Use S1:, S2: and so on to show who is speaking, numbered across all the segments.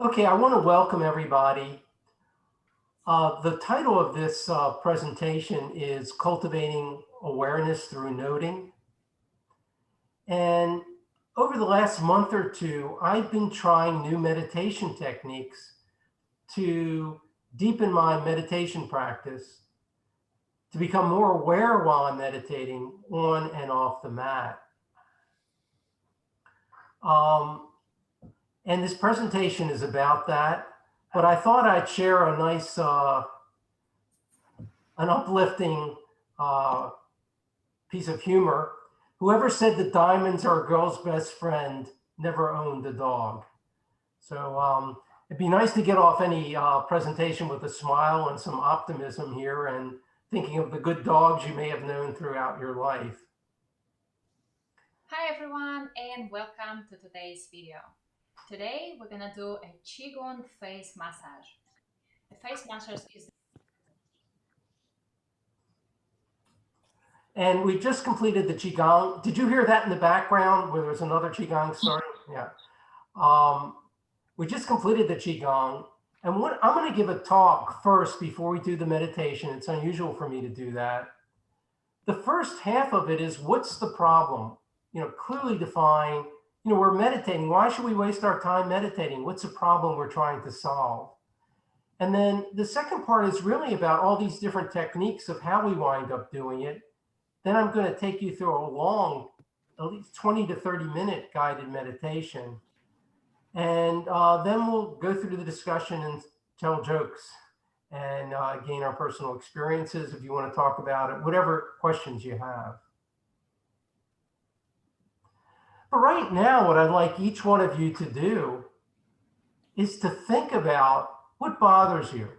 S1: Okay, I want to welcome everybody. The title of this presentation is Cultivating Awareness Through Noting. And over the last month or two, I've been trying new meditation techniques to deepen my meditation practice, to become more aware while I'm meditating on and off the mat. And this presentation is about that, but I thought I'd share a nice an uplifting piece of humor. Whoever said that diamonds are a girl's best friend never owned a dog. So it'd be nice to get off any presentation with a smile and some optimism here and thinking of the good dogs you may have known throughout your life.
S2: Hi everyone and welcome to today's video. Today we're gonna do a Qigong face massage. A face massage is
S1: And we just completed the Qigong. Did you hear that in the background where there's another Qigong starting? Yeah. We just completed the Qigong. And I'm going to give a talk first before we do the meditation. It's unusual for me to do that. The first half of it is what's the problem? Clearly define, we're meditating. Why should we waste our time meditating? What's the problem we're trying to solve? And then the second part is really about all these different techniques of how we wind up doing it. Then I'm going to take you through a long, at least 20 to 30-minute guided meditation. And then we'll go through the discussion and tell jokes and gain our personal experiences if you want to talk about it, whatever questions you have. But right now, what I'd like each one of you to do is to think about what bothers you.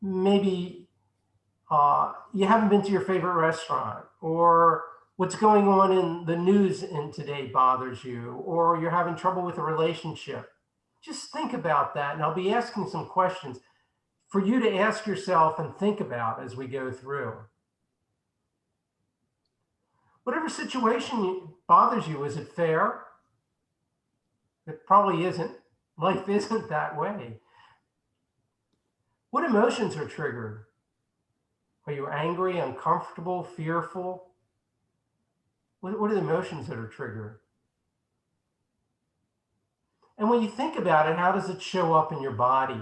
S1: Maybe you haven't been to your favorite restaurant, or what's going on in the news in today bothers you, or you're having trouble with a relationship. Just think about that, and I'll be asking some questions for you to ask yourself and think about as we go through. Whatever situation bothers you, is it fair? It probably isn't. Life isn't that way. What emotions are triggered? Are you angry, uncomfortable, fearful? What are the emotions that are triggered? And when you think about it, how does it show up in your body?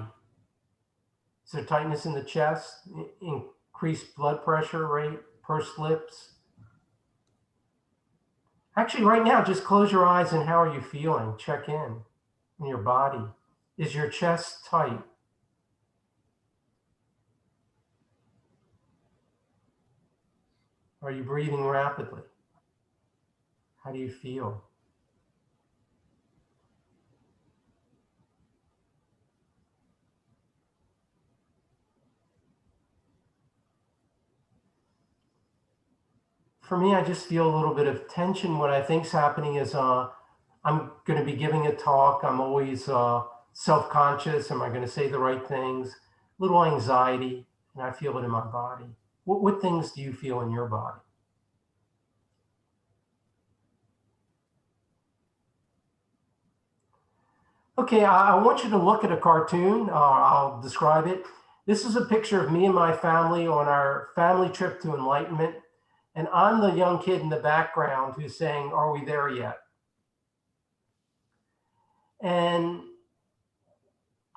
S1: Is there tightness in the chest, increased blood pressure rate, pursed lips? Actually, right now, just close your eyes and how are you feeling? Check in your body. Is your chest tight? Are you breathing rapidly? How do you feel? For me, I just feel a little bit of tension. What I think is happening is I'm going to be giving a talk. I'm always self-conscious. Am I going to say the right things? A little anxiety, and I feel it in my body. What things do you feel in your body? Okay, I want you to look at a cartoon. I'll describe it. This is a picture of me and my family on our family trip to enlightenment. And I'm the young kid in the background who's saying, "Are we there yet?" And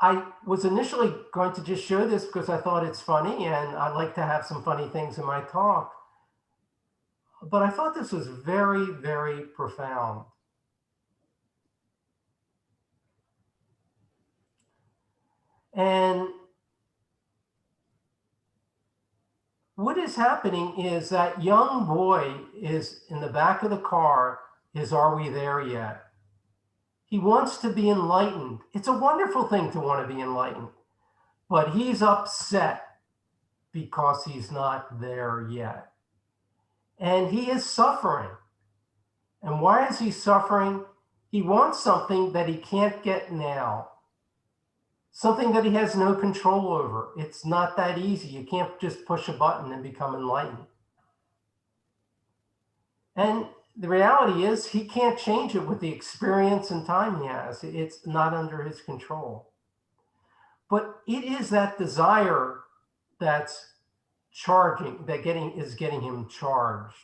S1: I was initially going to just show this because I thought it's funny and I like to have some funny things in my talk. But I thought this was very, very profound. And what is happening is that young boy is in the back of the car is, "Are we there yet?" He wants to be enlightened. It's a wonderful thing to want to be enlightened, but he's upset because he's not there yet. And he is suffering. And why is he suffering? He wants something that he can't get now, something that he has no control over. It's not that easy. You can't just push a button and become enlightened. And the reality is he can't change it with the experience and time he has. It's not under his control. But it is that desire that's charging, that is getting him charged.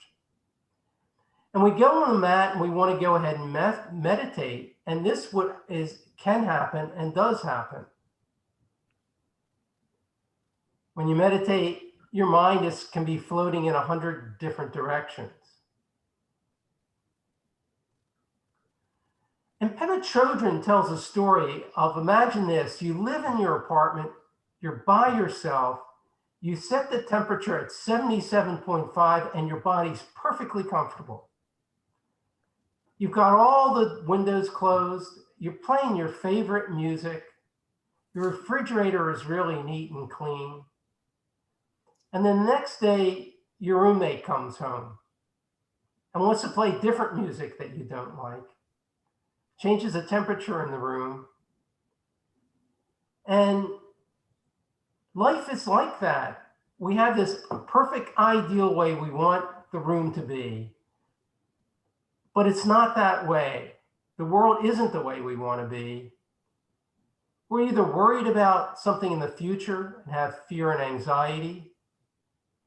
S1: And we go on the mat and we want to go ahead and meditate. And this can happen and does happen. When you meditate, your mind can be floating in 100 different directions. And Peta Chodron tells a story of, imagine this, you live in your apartment, you're by yourself, you set the temperature at 77.5 and your body's perfectly comfortable. You've got all the windows closed, you're playing your favorite music, your refrigerator is really neat and clean. And then the next day, your roommate comes home and wants to play different music that you don't like, changes the temperature in the room. And life is like that. We have this perfect ideal way we want the room to be, but it's not that way. The world isn't the way we want to be. We're either worried about something in the future and have fear and anxiety,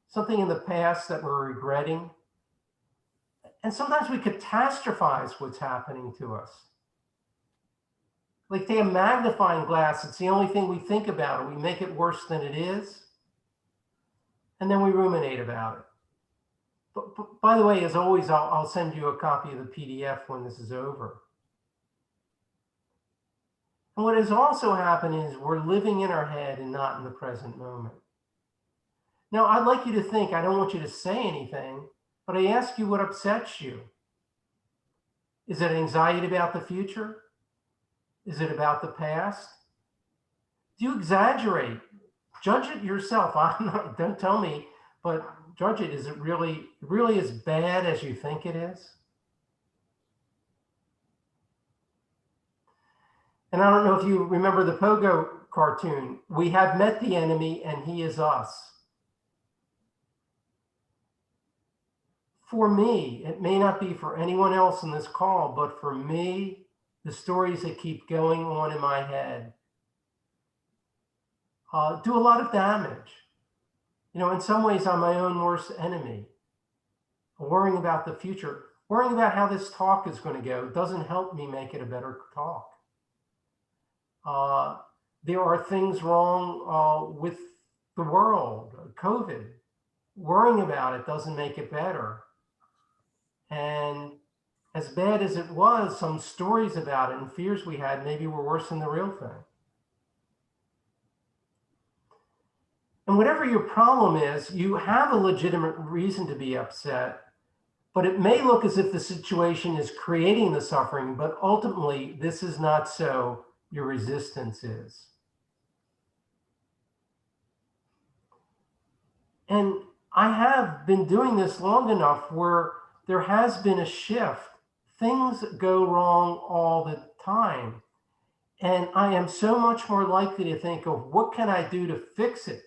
S1: something in the past that we're regretting, and sometimes we catastrophize what's happening to us. Like take a magnifying glass, it's the only thing we think about, or we make it worse than it is, and then we ruminate about it. But by the way, as always, I'll send you a copy of the PDF when this is over. And what has also happened is we're living in our head and not in the present moment. Now, I'd like you to think, I don't want you to say anything, but I ask you what upsets you. Is it anxiety about the future? Is it about the past? Do you exaggerate? Judge it yourself. Don't tell me, but judge it. Is it really as bad as you think it is? And I don't know if you remember the Pogo cartoon. We have met the enemy and he is us. For me, it may not be for anyone else in this call, but for me, the stories that keep going on in my head do a lot of damage. You know, in some ways, I'm my own worst enemy. Worrying about the future, worrying about how this talk is going to go doesn't help me make it a better talk. There are things wrong with the world, COVID. Worrying about it doesn't make it better. And as bad as it was, some stories about it and fears we had maybe were worse than the real thing. And whatever your problem is, you have a legitimate reason to be upset, but it may look as if the situation is creating the suffering, but ultimately this is not so. Your resistance is. And I have been doing this long enough where there has been a shift. Things go wrong all the time. And I am so much more likely to think of what can I do to fix it?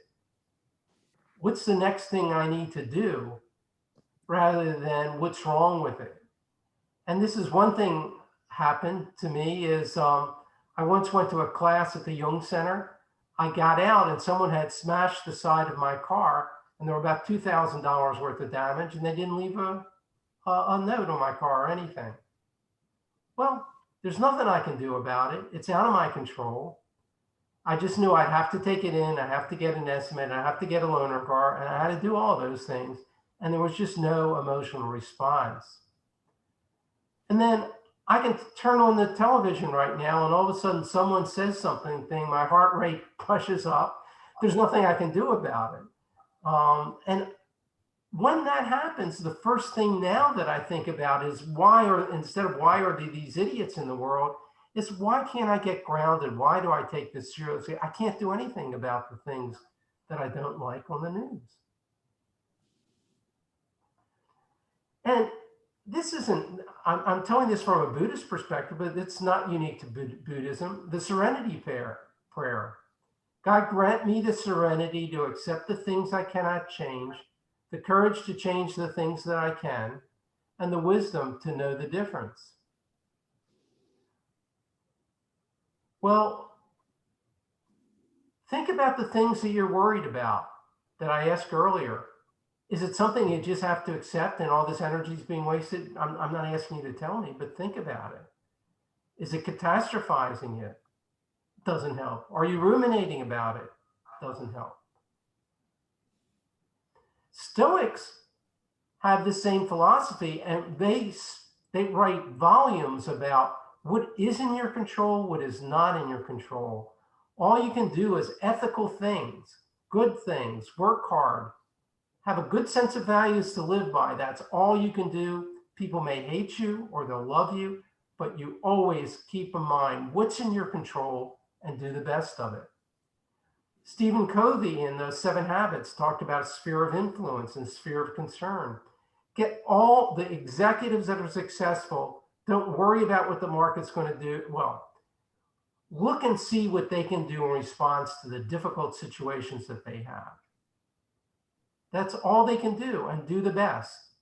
S1: What's the next thing I need to do rather than what's wrong with it? And this is one thing happened to me is I once went to a class at the Jung Center. I got out and someone had smashed the side of my car and there were about $2,000 worth of damage and they didn't leave a note on my car or anything. Well, there's nothing I can do about it. It's out of my control. I just knew I'd have to take it in. I have to get an estimate. I have to get a loaner car and I had to do all those things. And there was just no emotional response. And then I can turn on the television right now and all of a sudden someone says something, my heart rate pushes up. There's nothing I can do about it. And when that happens, the first thing now that I think about is instead of why are these idiots in the world, is why can't I get grounded? Why do I take this seriously? I can't do anything about the things that I don't like on the news. And this isn't, I'm telling this from a Buddhist perspective, but it's not unique to Buddhism. The serenity prayer. God grant me the serenity to accept the things I cannot change, the courage to change the things that I can, and the wisdom to know the difference. Well, think about the things that you're worried about that I asked earlier. Is it something you just have to accept and all this energy is being wasted? I'm not asking you to tell me, but think about it. Is it catastrophizing it? Doesn't help. Are you ruminating about it? Doesn't help. Stoics have the same philosophy, and they write volumes about what is in your control, what is not in your control. All you can do is ethical things, good things, work hard, have a good sense of values to live by. That's all you can do. People may hate you or they'll love you, but you always keep in mind what's in your control and do the best of it. Stephen Covey in the 7 Habits talked about sphere of influence and sphere of concern. Get all the executives that are successful. Don't worry about what the market's going to do. Well, look and see what they can do in response to the difficult situations that they have. That's all they can do, and do the best.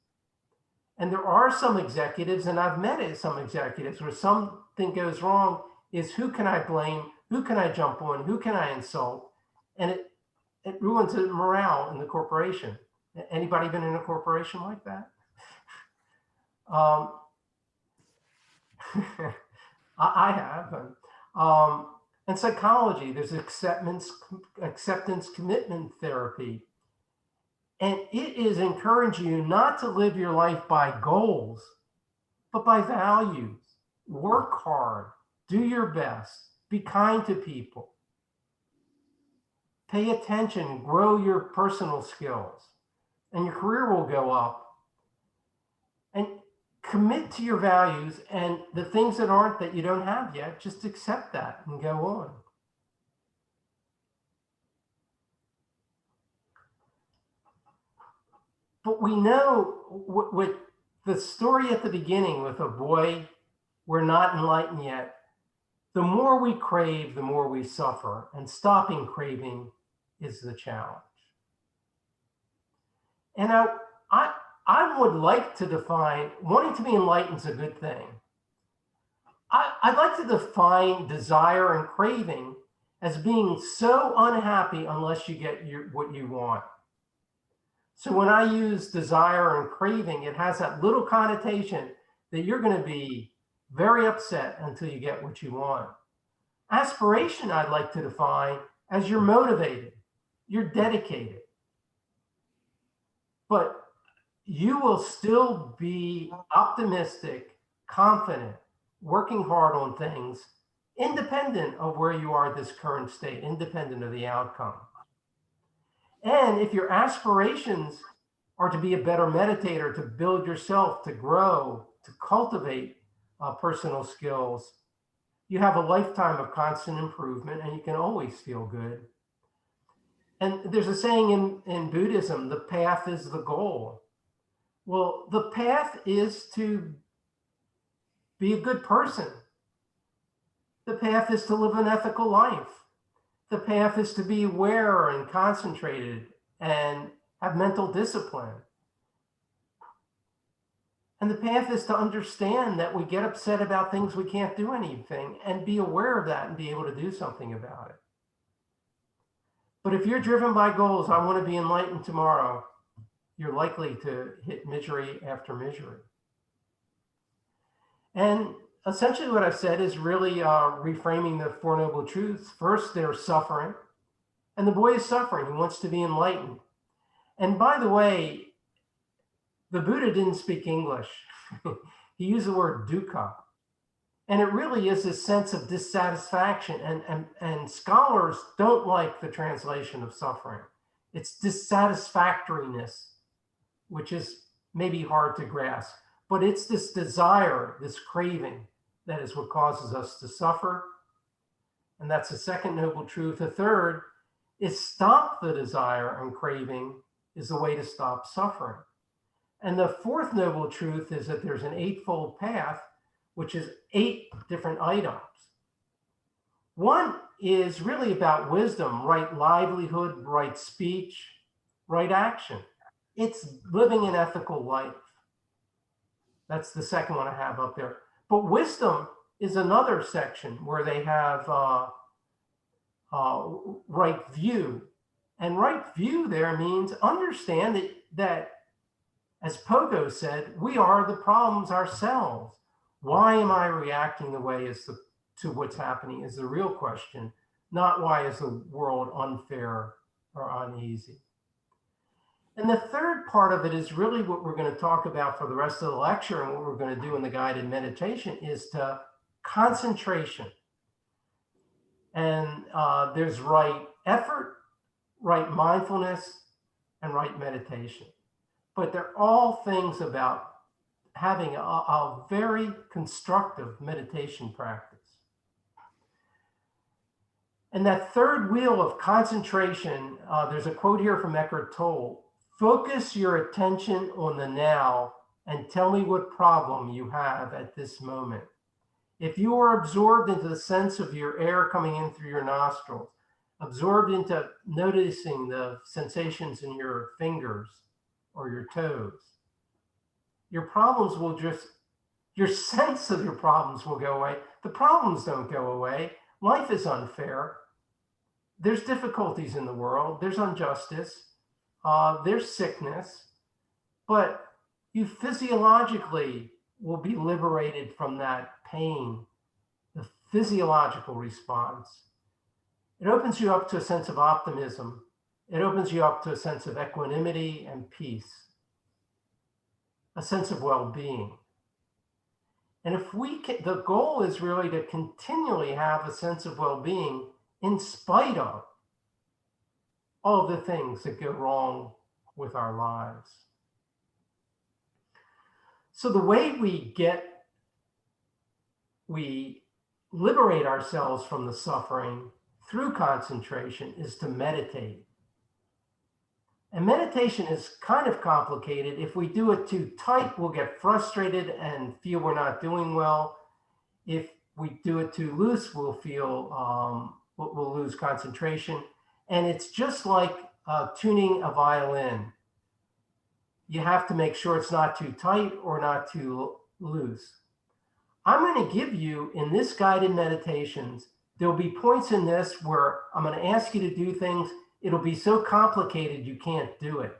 S1: And there are some executives, and I've met some executives where something goes wrong is who can I blame? Who can I jump on? Who can I insult? And it ruins the morale in the corporation. Anybody been in a corporation like that? I have. In psychology, there's acceptance commitment therapy. And it is encouraging you not to live your life by goals, but by values. Work hard, do your best, be kind to people. Pay attention, grow your personal skills, and your career will go up. And commit to your values, and the things that aren't, that you don't have yet, just accept that and go on. But we know with the story at the beginning with a boy, we're not enlightened yet. The more we crave, the more we suffer, and stopping craving is the challenge. And I would like to define, wanting to be enlightened is a good thing. I'd like to define desire and craving as being so unhappy unless you get what you want. So when I use desire and craving, it has that little connotation that you're going to be very upset until you get what you want. Aspiration, I'd like to define as you're motivated, you're dedicated, but you will still be optimistic, confident, working hard on things, independent of where you are at this current state, independent of the outcome. And if your aspirations are to be a better meditator, to build yourself, to grow, to cultivate personal skills, you have a lifetime of constant improvement, and you can always feel good. And there's a saying in Buddhism, the path is the goal. Well, the path is to be a good person. The path is to live an ethical life. The path is to be aware and concentrated and have mental discipline. And the path is to understand that we get upset about things we can't do anything, and be aware of that and be able to do something about it. But if you're driven by goals, I want to be enlightened tomorrow, you're likely to hit misery after misery. And essentially what I've said is really reframing the Four Noble Truths. First, there's suffering, and the boy is suffering. He wants to be enlightened. And by the way, the Buddha didn't speak English. He used the word dukkha. And it really is this sense of dissatisfaction. And scholars don't like the translation of suffering. It's dissatisfactoriness, which is maybe hard to grasp. But it's this desire, this craving, that is what causes us to suffer. And that's the second noble truth. The third is stop the desire and craving is the way to stop suffering. And the fourth noble truth is that there's an eightfold path, which is 8 different items. One is really about wisdom, right livelihood, right speech, right action. It's living an ethical life. That's the second one I have up there. But wisdom is another section where they have right view. And right view there means understand that, as Pogo said, we are the problems ourselves. Why am I reacting the way to what's happening is the real question, not why is the world unfair or uneasy. And the third part of it is really what we're going to talk about for the rest of the lecture, and what we're going to do in the guided meditation is to concentration. And there's right effort, right mindfulness, and right meditation. But they're all things about having a very constructive meditation practice. And that third wheel of concentration, there's a quote here from Eckhart Tolle: focus your attention on the now and tell me what problem you have at this moment. If you are absorbed into the sense of your air coming in through your nostrils, absorbed into noticing the sensations in your fingers or your toes, your problems will your sense of your problems will go away. The problems don't go away. Life is unfair. There's difficulties in the world. There's injustice. There's sickness. But you physiologically will be liberated from that pain, the physiological response. It opens you up to a sense of optimism. It opens you up to a sense of equanimity and peace, a sense of well-being. And if we can, the goal is really to continually have a sense of well-being in spite of all the things that go wrong with our lives. So the way we liberate ourselves from the suffering through concentration is to meditate. And meditation is kind of complicated. If we do it too tight, we'll get frustrated and feel we're not doing well. If we do it too loose, we'll feel we'll lose concentration. And it's just like tuning a violin. You have to make sure it's not too tight or not too loose. I'm going to give you, in this guided meditations, there'll be points in this where I'm going to ask you to do things. It'll be so complicated you can't do it.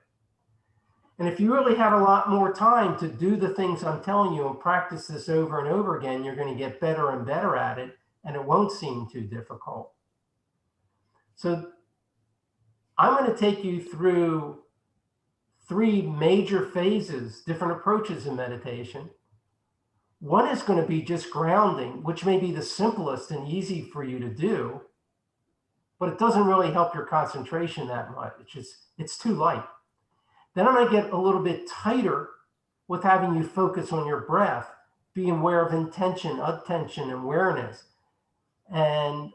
S1: And if you really have a lot more time to do the things I'm telling you and practice this over and over again, you're going to get better and better at it, and it won't seem too difficult. So I'm going to take you through 3 major phases, different approaches in meditation. One is going to be just grounding, which may be the simplest and easy for you to do, but it doesn't really help your concentration that much. It's too light. Then I'm going to get a little bit tighter with having you focus on your breath, be aware of intention, attention, and awareness. And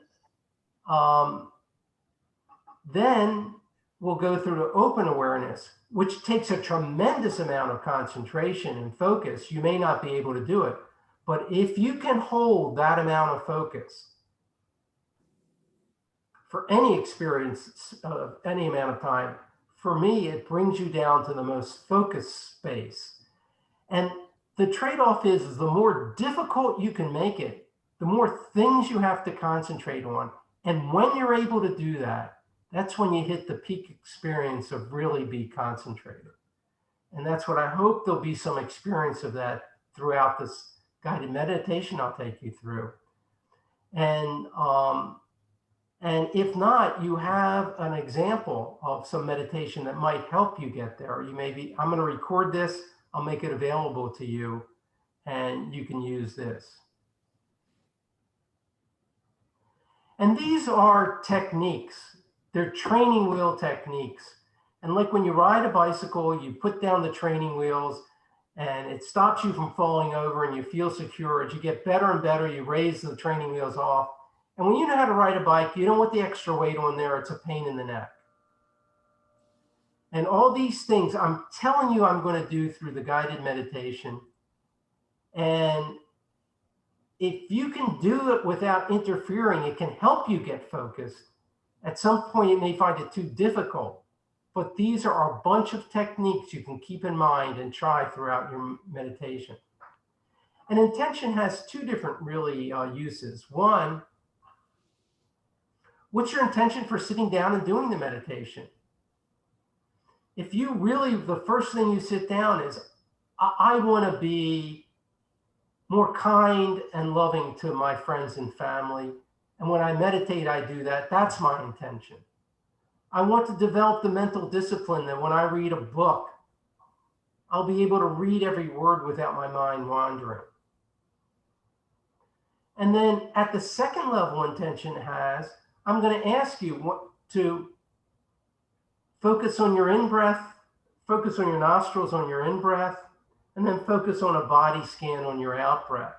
S1: then we'll go through to open awareness, which takes a tremendous amount of concentration and focus. You may not be able to do it, but if you can hold that amount of focus for any experience of any amount of time, for me, it brings you down to the most focused space. And the trade-off is the more difficult you can make it, the more things you have to concentrate on. And when you're able to do that, that's when you hit the peak experience of really be concentrated. And that's what I hope there'll be some experience of that throughout this guided meditation I'll take you through. And if not, you have an example of some meditation that might help you get there. I'm going to record this, I'll make it available to you, and you can use this. And these are techniques. They're training wheel techniques. And like when you ride a bicycle, you put down the training wheels and it stops you from falling over and you feel secure. As you get better and better, you raise the training wheels off. And when you know how to ride a bike, you don't want the extra weight on there. It's a pain in the neck. And all these things I'm telling you I'm going to do through the guided meditation. And if you can do it without interfering, it can help you get focused. At some point, you may find it too difficult, but these are a bunch of techniques you can keep in mind and try throughout your meditation. And intention has two different really uses. One, what's your intention for sitting down and doing the meditation? If you really, the first thing you sit down is, I want to be more kind and loving to my friends and family. And when I meditate, I do that. That's my intention. I want to develop the mental discipline that when I read a book, I'll be able to read every word without my mind wandering. And then at the second level intention has, I'm going to ask you to focus on your in-breath, focus on your nostrils on your in-breath, and then focus on a body scan on your out-breath.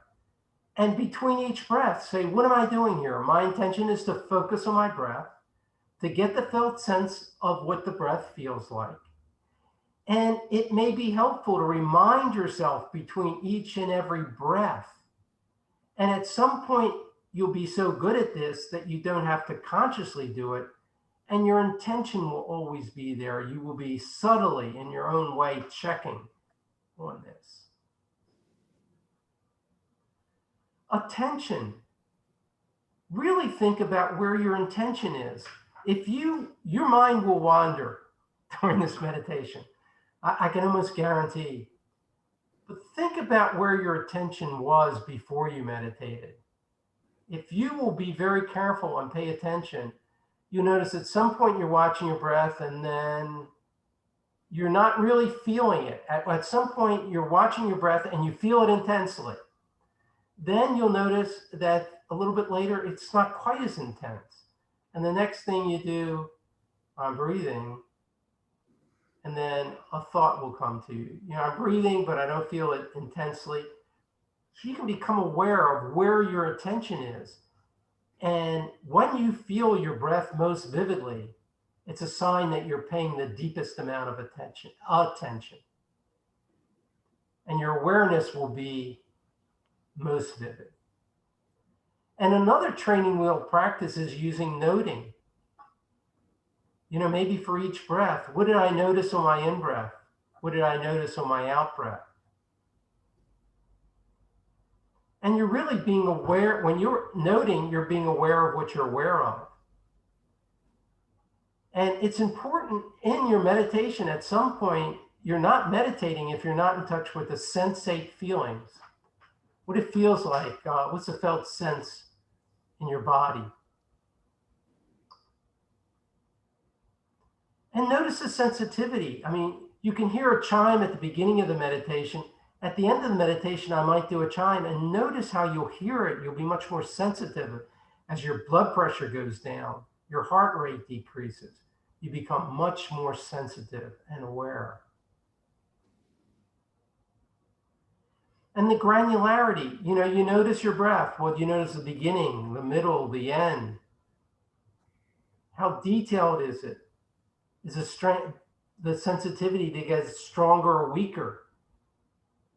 S1: And between each breath, say, what am I doing here? My intention is to focus on my breath, to get the felt sense of what the breath feels like. And it may be helpful to remind yourself between each and every breath. And at some point, you'll be so good at this that you don't have to consciously do it. And your intention will always be there. You will be subtly, in your own way, checking on this. Attention. Really think about where your intention is. If your mind will wander during this meditation, I can almost guarantee. But think about where your attention was before you meditated. If you will be very careful and pay attention, you notice at some point you're watching your breath and then you're not really feeling it. At some point you're watching your breath and you feel it intensely. Then you'll notice that a little bit later, it's not quite as intense. And the next thing you do, I'm breathing, and then a thought will come to you. You know, I'm breathing, but I don't feel it intensely. So you can become aware of where your attention is. And when you feel your breath most vividly, it's a sign that you're paying the deepest amount of attention. And your awareness will be most vivid. And another training wheel practice is using noting. You know, maybe for each breath, what did I notice on my in-breath? What did I notice on my out-breath? And you're really being aware, when you're noting, you're being aware of what you're aware of. And it's important in your meditation, at some point, you're not meditating if you're not in touch with the sensate feelings. What it feels like, what's the felt sense in your body? And notice the sensitivity. I mean, you can hear a chime at the beginning of the meditation. At the end of the meditation, I might do a chime, and notice how you'll hear it. You'll be much more sensitive as your blood pressure goes down, your heart rate decreases. You become much more sensitive and aware. And the granularity, you know, you notice your breath. Well, you notice the beginning, the middle, the end. How detailed is it? Is the sensitivity to get stronger or weaker?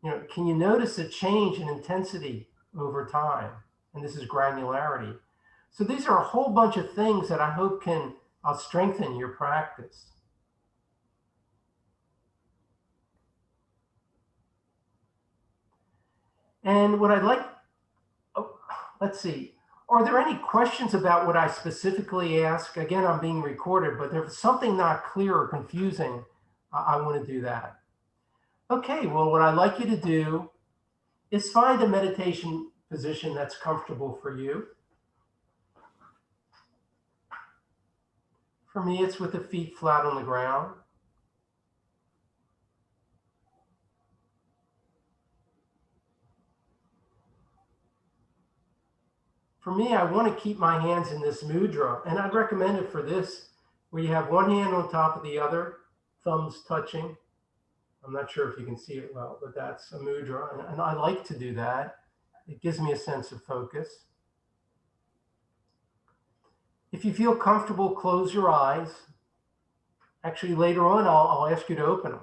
S1: You know, can you notice a change in intensity over time? And this is granularity. So these are a whole bunch of things that I hope can strengthen your practice. And what I'd like, let's see, are there any questions about what I specifically ask? Again, I'm being recorded, but if there's something not clear or confusing, I want to do that. Okay, well, what I'd like you to do is find a meditation position that's comfortable for you. For me, it's with the feet flat on the ground. For me, I want to keep my hands in this mudra, and I'd recommend it for this, where you have one hand on top of the other, thumbs touching. I'm not sure if you can see it well, but that's a mudra, and I like to do that. It gives me a sense of focus. If you feel comfortable, close your eyes. Actually, later on, I'll ask you to open them.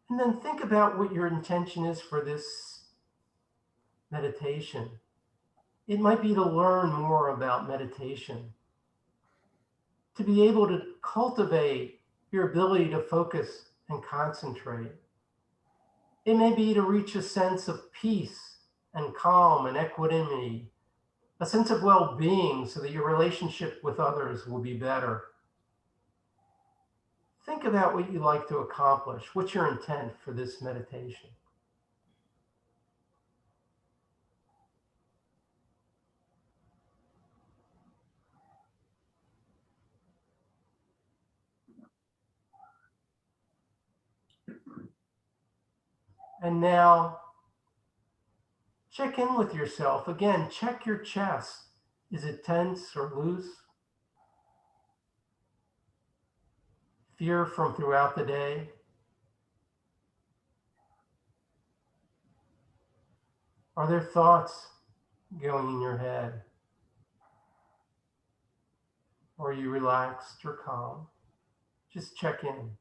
S1: And then think about what your intention is for this meditation. It might be to learn more about meditation, to be able to cultivate your ability to focus and concentrate. It may be to reach a sense of peace and calm and equanimity, a sense of well-being so that your relationship with others will be better. Think about what you like to accomplish. What's your intent for this meditation? And now check in with yourself. Again, check your chest. Is it tense or loose? Fear from throughout the day? Are there thoughts going in your head? Or are you relaxed or calm? Just check in.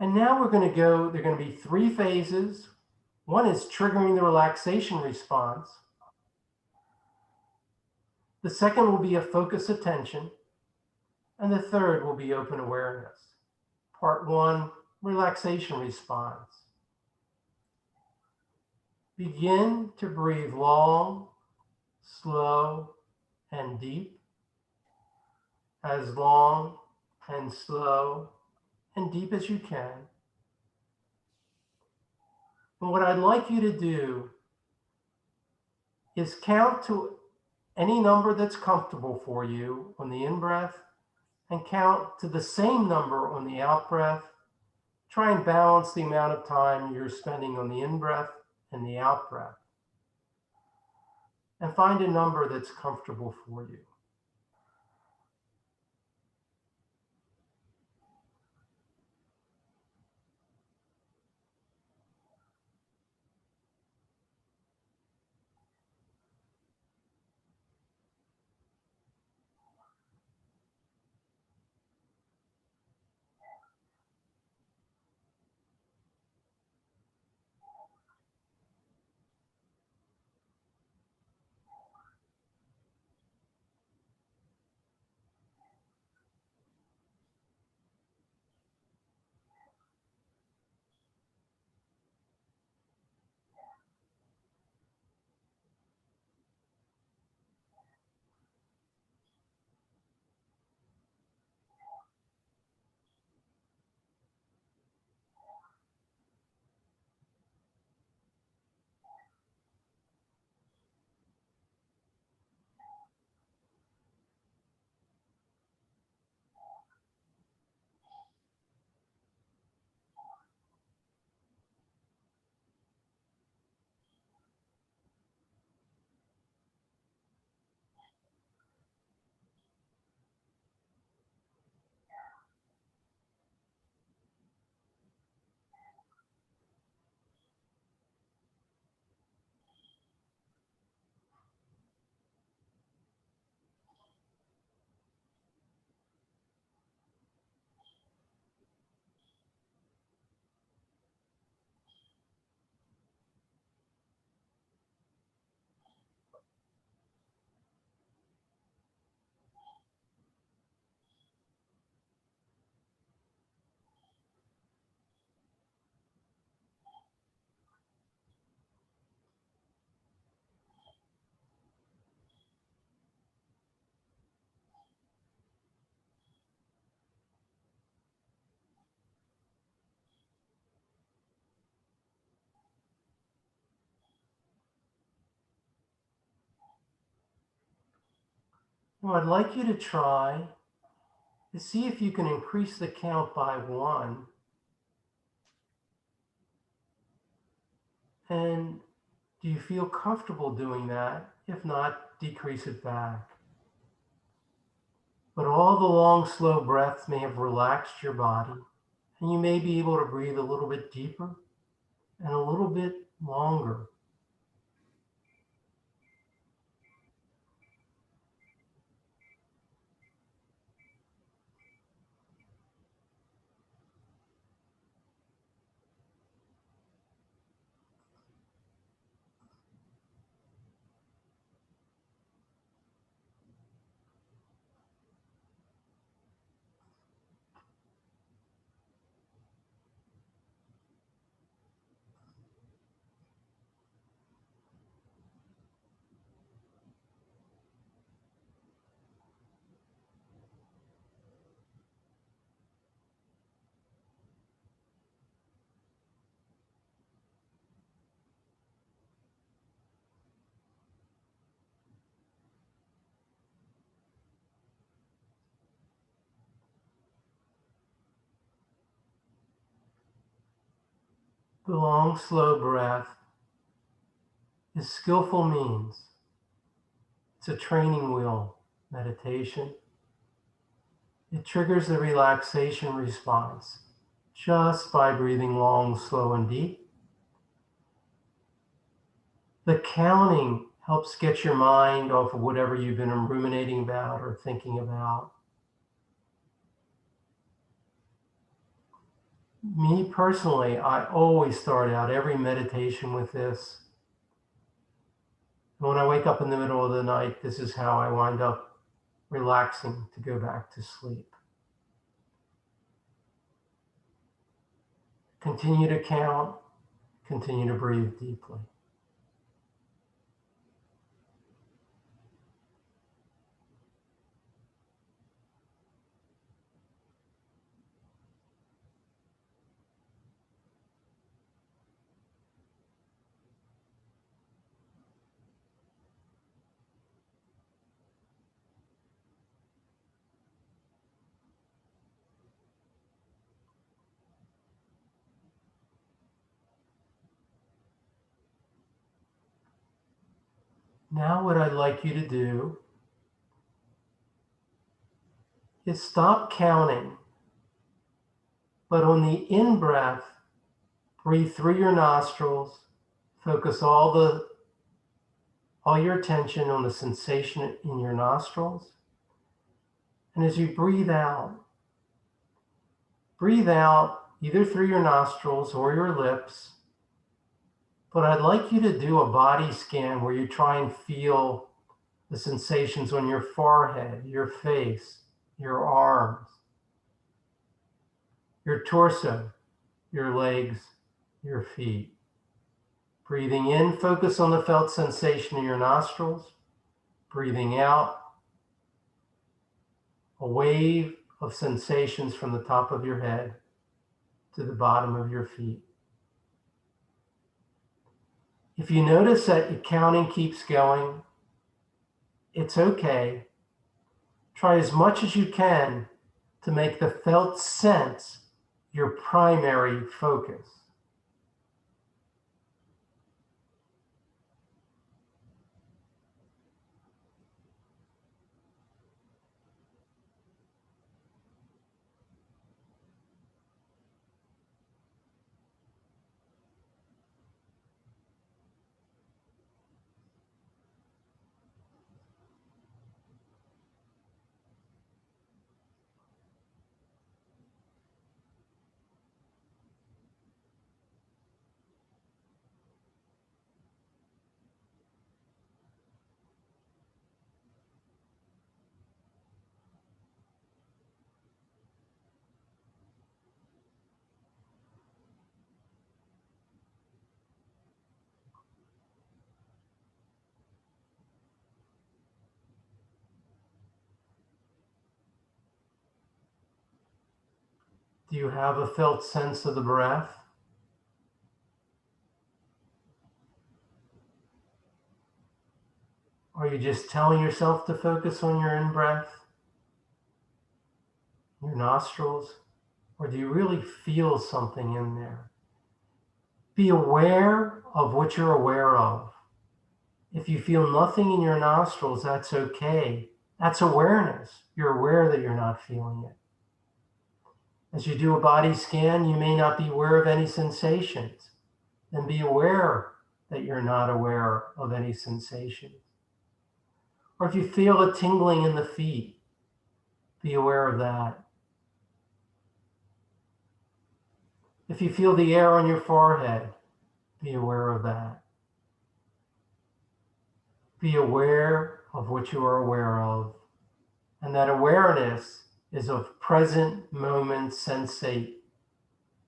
S1: And now there are going to be 3 phases. One is triggering the relaxation response. The second will be a focus attention. And the third will be open awareness. Part 1, relaxation response. Begin to breathe long, slow, and deep. As long and slow and deep as you can. And what I'd like you to do is count to any number that's comfortable for you on the in-breath and count to the same number on the out-breath. Try and balance the amount of time you're spending on the in-breath and the out-breath. And find a number that's comfortable for you. What I'd like you to try is see if you can increase the count by 1. And do you feel comfortable doing that? If not, decrease it back. But all the long, slow breaths may have relaxed your body, and you may be able to breathe a little bit deeper and a little bit longer. The long, slow breath is skillful means. It's a training wheel meditation. It triggers the relaxation response just by breathing long, slow, and deep. The counting helps get your mind off of whatever you've been ruminating about or thinking about. Me personally, I always start out every meditation with this. When I wake up in the middle of the night, this is how I wind up relaxing to go back to sleep. Continue to count, continue to breathe deeply. Now what I'd like you to do is stop counting, but on the in-breath, breathe through your nostrils, focus all your attention on the sensation in your nostrils. And as you breathe out either through your nostrils or your lips, but I'd like you to do a body scan where you try and feel the sensations on your forehead, your face, your arms, your torso, your legs, your feet. Breathing in, focus on the felt sensation in your nostrils. Breathing out, a wave of sensations from the top of your head to the bottom of your feet. If you notice that your counting keeps going, it's okay. Try as much as you can to make the felt sense your primary focus. Do you have a felt sense of the breath? Are you just telling yourself to focus on your in-breath, your nostrils, or do you really feel something in there? Be aware of what you're aware of. If you feel nothing in your nostrils, that's okay. That's awareness. You're aware that you're not feeling it. As you do a body scan, you may not be aware of any sensations. Then be aware that you're not aware of any sensations. Or if you feel a tingling in the feet, be aware of that. If you feel the air on your forehead, be aware of that. Be aware of what you are aware of. And that awareness is of present moment sensate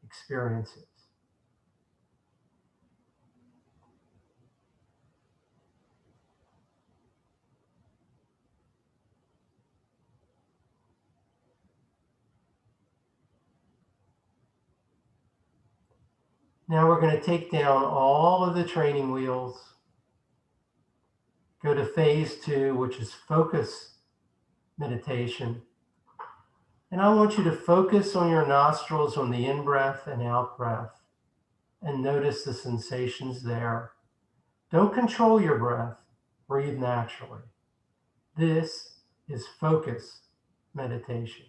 S1: experiences. Now we're going to take down all of the training wheels, go to phase 2, which is focus meditation. And I want you to focus on your nostrils on the in-breath and out-breath. and notice the sensations there. Don't control your breath. Breathe naturally. This is focus meditation.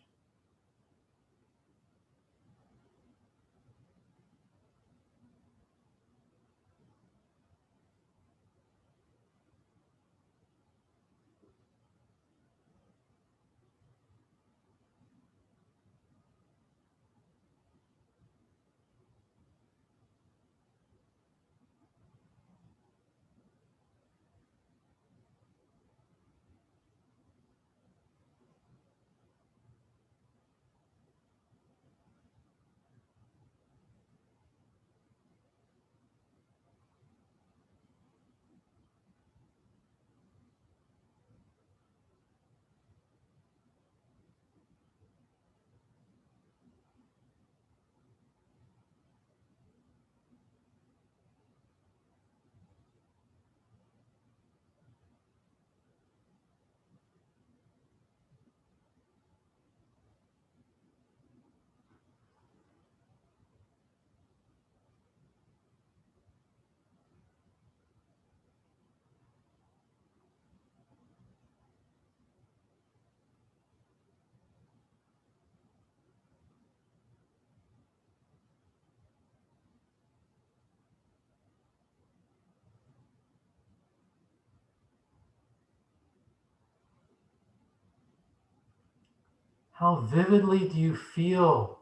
S1: How vividly do you feel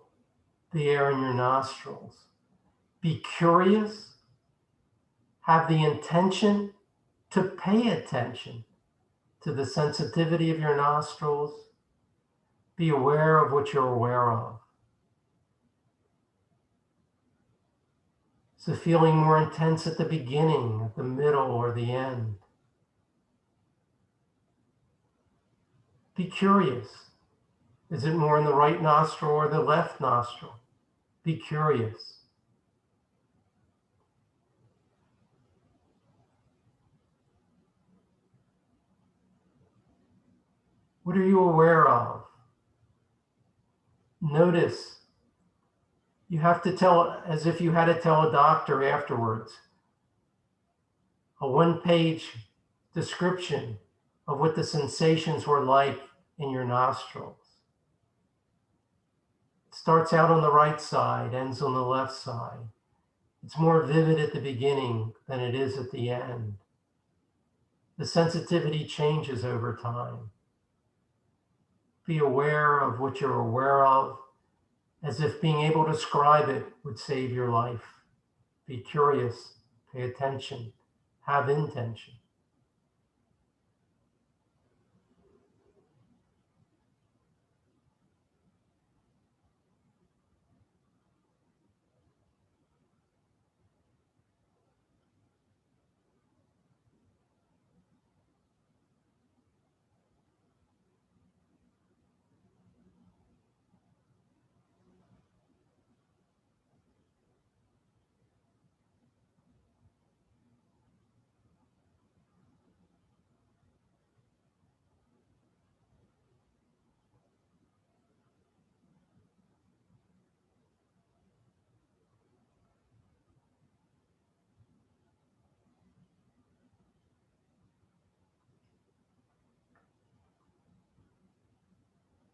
S1: the air in your nostrils? Be curious. Have the intention to pay attention to the sensitivity of your nostrils. Be aware of what you're aware of. Is the feeling more intense at the beginning, at the middle, or the end? Be curious. Is it more in the right nostril or the left nostril? Be curious. What are you aware of? Notice. You have to tell, as if you had to tell a doctor afterwards, a one-page description of what the sensations were like in your nostrils. It starts out on the right side, ends on the left side. It's more vivid at the beginning than it is at the end. The sensitivity changes over time. Be aware of what you're aware of, as if being able to describe it would save your life. Be curious, pay attention, have intention.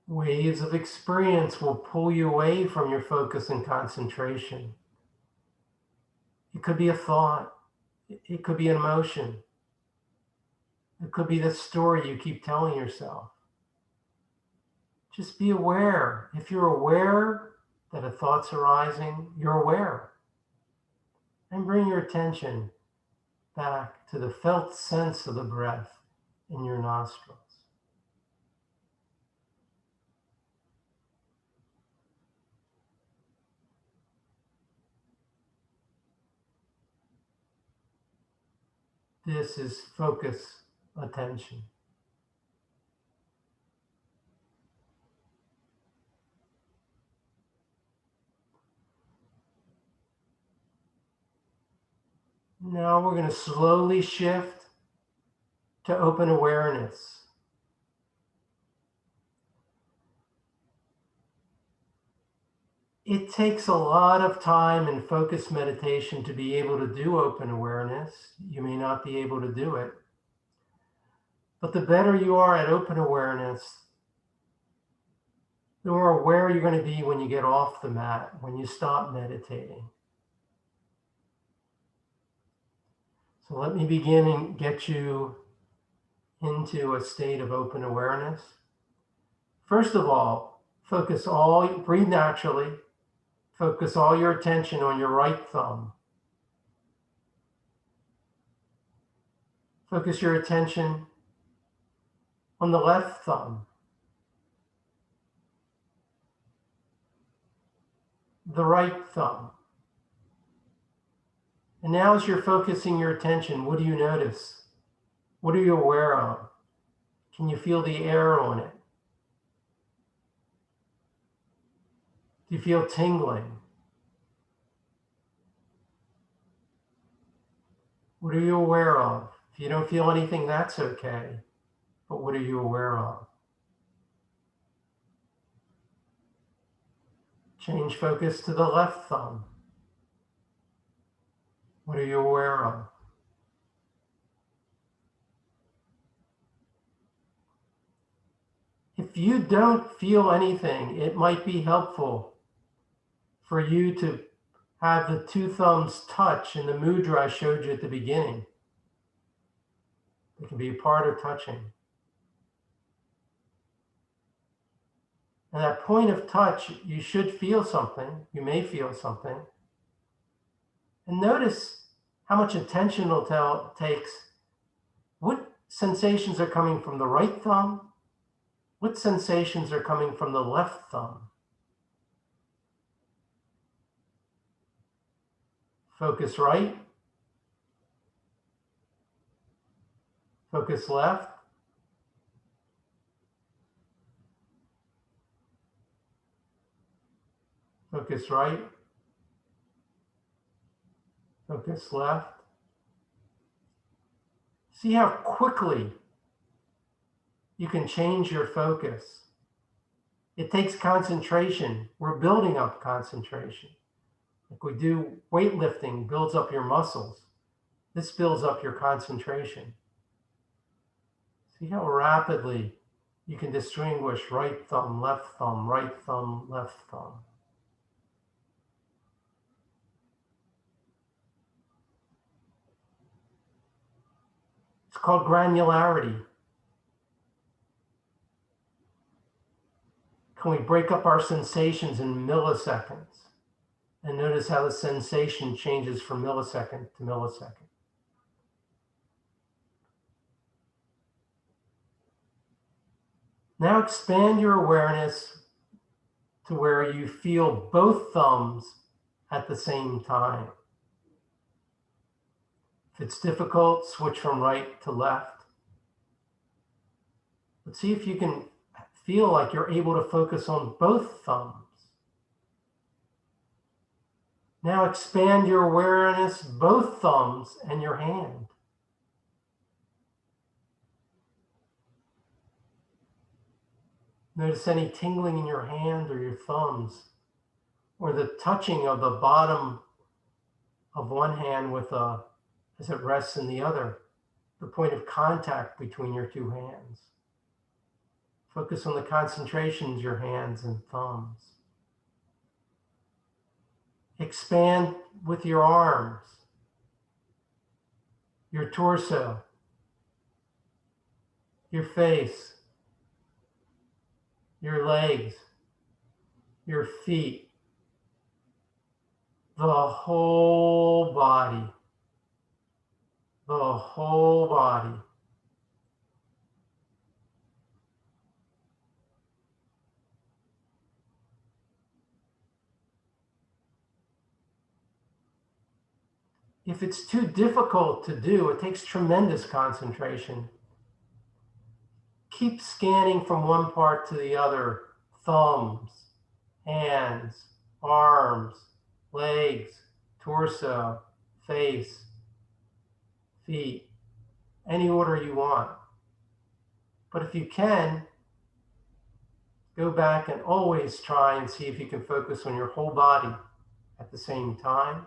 S1: Waves of experience will pull you away from your focus and concentration. It could be a thought. It could be an emotion. It could be the story you keep telling yourself. Just be aware. If you're aware that a thought's arising, you're aware. And bring your attention back to the felt sense of the breath in your nostrils. This is focus attention. Now we're going to slowly shift to open awareness. It takes a lot of time and focused meditation to be able to do open awareness. You may not be able to do it. But the better you are at open awareness, the more aware you're going to be when you get off the mat, when you stop meditating. So let me begin and get you into a state of open awareness. First of all, breathe naturally, focus all your attention on your right thumb. Focus your attention on the left thumb, the right thumb. And now as you're focusing your attention, what do you notice? What are you aware of? Can you feel the air on it? Do you feel tingling? What are you aware of? If you don't feel anything, that's okay. But what are you aware of? Change focus to the left thumb. What are you aware of? If you don't feel anything, it might be helpful for you to have the two thumbs touch in the mudra I showed you at the beginning. It can be a part of touching. And that point of touch, you should feel something. You may feel something. And notice how much attention it takes. What sensations are coming from the right thumb? What sensations are coming from the left thumb? Focus right. Focus left. Focus right. Focus left. See how quickly you can change your focus. It takes concentration. We're building up concentration. Like we do weightlifting, builds up your muscles. This builds up your concentration. See how rapidly you can distinguish right thumb, left thumb, right thumb, left thumb. It's called granularity. Can we break up our sensations in milliseconds? And notice how the sensation changes from millisecond to millisecond. Now expand your awareness to where you feel both thumbs at the same time. If it's difficult, switch from right to left. But see if you can feel like you're able to focus on both thumbs. Now expand your awareness, both thumbs and your hand. Notice any tingling in your hand or your thumbs, or the touching of the bottom of one hand as it rests in the other, the point of contact between your two hands. Focus on the concentrations, your hands and thumbs. Expand with your arms, your torso, your face, your legs, your feet, the whole body, the whole body. If it's too difficult to do, it takes tremendous concentration. Keep scanning from one part to the other. Thumbs, hands, arms, legs, torso, face, feet, any order you want. But if you can, Go back and always try and see if you can focus on your whole body at the same time.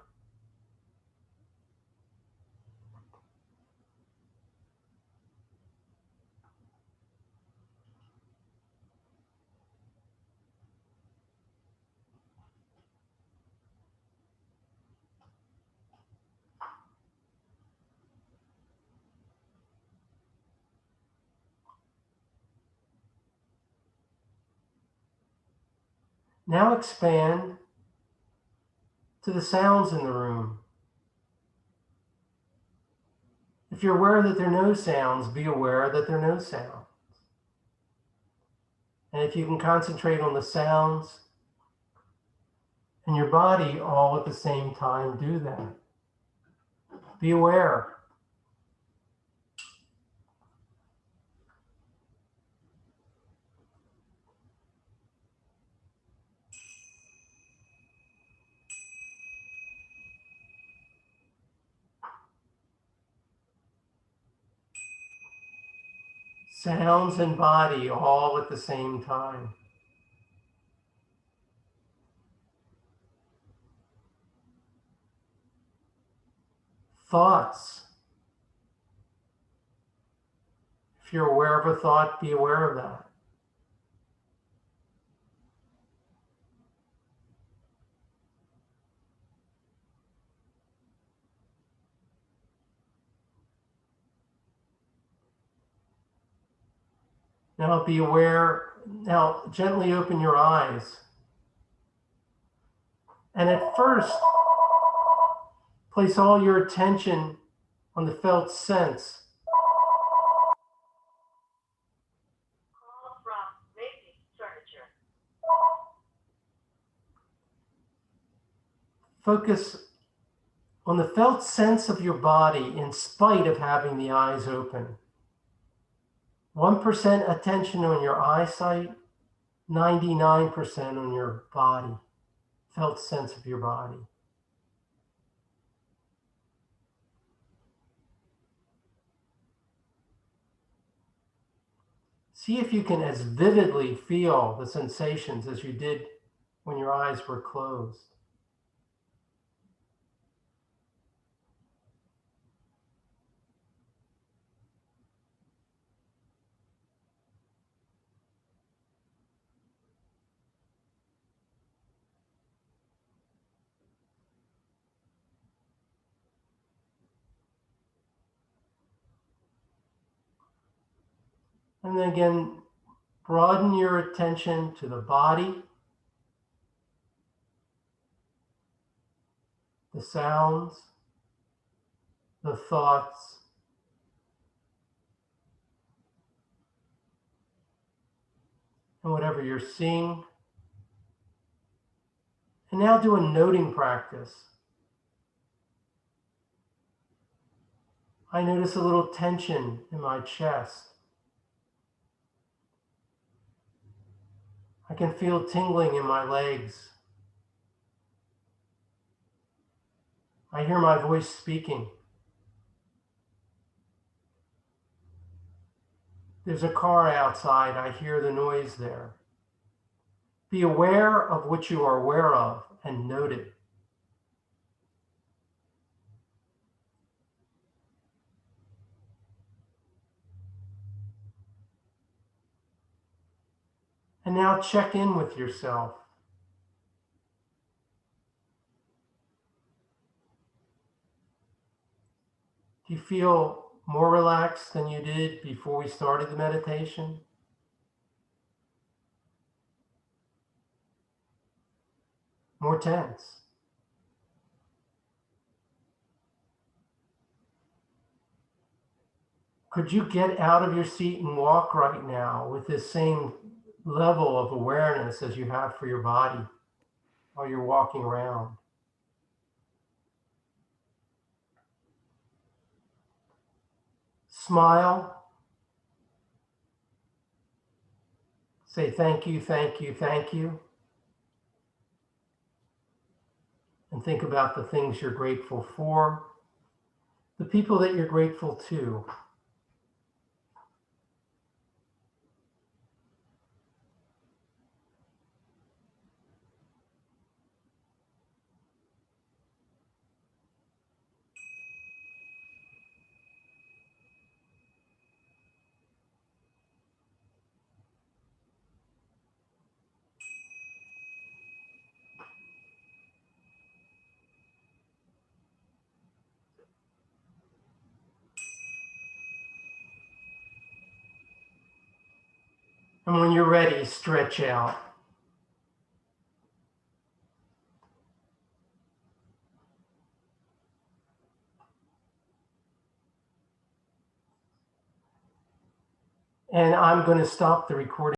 S1: Now expand to the sounds in the room. If you're aware that there are no sounds, be aware that there are no sounds. And if you can concentrate on the sounds and your body all at the same time, do that. Be aware. Sounds and body all at the same time. Thoughts. If you're aware of a thought, be aware of that. Now be aware. Now gently open your eyes. And at first, place all your attention on the felt sense. Focus on the felt sense of your body in spite of having the eyes open. 1% attention on your eyesight, 99% on your body, felt sense of your body. See if you can as vividly feel the sensations as you did when your eyes were closed. And then again, broaden your attention to the body, the sounds, the thoughts, and whatever you're seeing. And now do a noting practice. I notice a little tension in my chest. I can feel tingling in my legs. I hear my voice speaking. There's a car outside. I hear the noise there. Be aware of what you are aware of and note it. And now check in with yourself. Do you feel more relaxed than you did before we started the meditation? More tense? Could you get out of your seat and walk right now with this same level of awareness as you have for your body while you're walking around? Smile. Say thank you, thank you, thank you. And think about the things you're grateful for, the people that you're grateful to. And when you're ready, stretch out. And I'm going to stop the recording.